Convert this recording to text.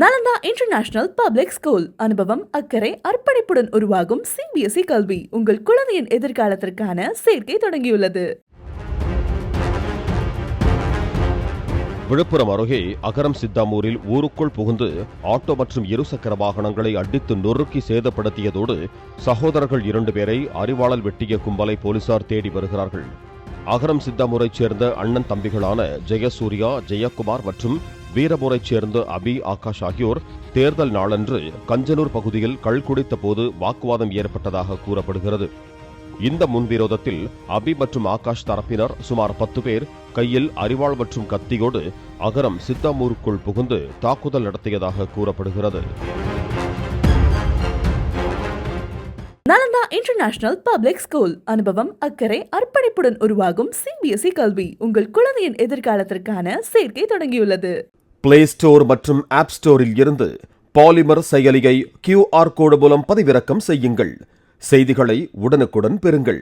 Nalanda international public school. அனுபவம், அக்கறை, அர்ப்பணிப்புடன் உருவாகும் CBSE கல்வி உங்கள் குழந்தையின் எதிர்காலத்திற்கான சேர்க்கை தொடங்கியுள்ளது. விழுப்புரம் அருகே அகரம் சித்தாமூரில் ஊருக்குள் புகுந்து ஆட்டோ மற்றும் இருசக்கர வாகனங்களை அடித்து நொறுக்கி சேதப்படுத்தியதோடு சகோதரர்கள் 2 பேரை அரிவாளால் வெட்டிய கும்பலை போலீசார் தேடி வருகிறார்கள். அகரம் சித்தாமூரைச் சேர்ந்த அண்ணன் தம்பிகளான ஜெயசூர்யா, ஜெயக்குமார் மற்றும் வீரபூரைச் சேர்ந்த அபி, ஆகாஷ் ஆகியோர் தேர்தல் நாளன்று கஞ்சனூர் பகுதியில் கள் குடித்த போது வாக்குவாதம் ஏற்பட்டதாக கூறப்படுகிறது. இந்த முன்விரோதத்தில் அபி மற்றும் ஆகாஷ் தரப்பினர் சுமார் 10 பேர் கையில் அரிவாள் மற்றும் கத்தியோடு அகரம் சித்தாமூருக்குள் புகுந்து தாக்குதல் நடத்தியதாக கூறப்படுகிறது. Nalanda international public school. அனுபவம், அக்கறை, அர்ப்பணிப்புடன் உருவாகும் CBSE கல்வி உங்கள் குழந்தையின் எதிர்காலத்திற்கான சேர்க்கை தொடங்கியுள்ளது. பிளே ஸ்டோர் மற்றும் ஆப் ஸ்டோரில் இருந்து பாலிமர் செயலியை QR கோடு மூலம் பதிவிறக்கம் செய்யுங்கள். செய்திகளை உடனுக்குடன் பெறுங்கள்.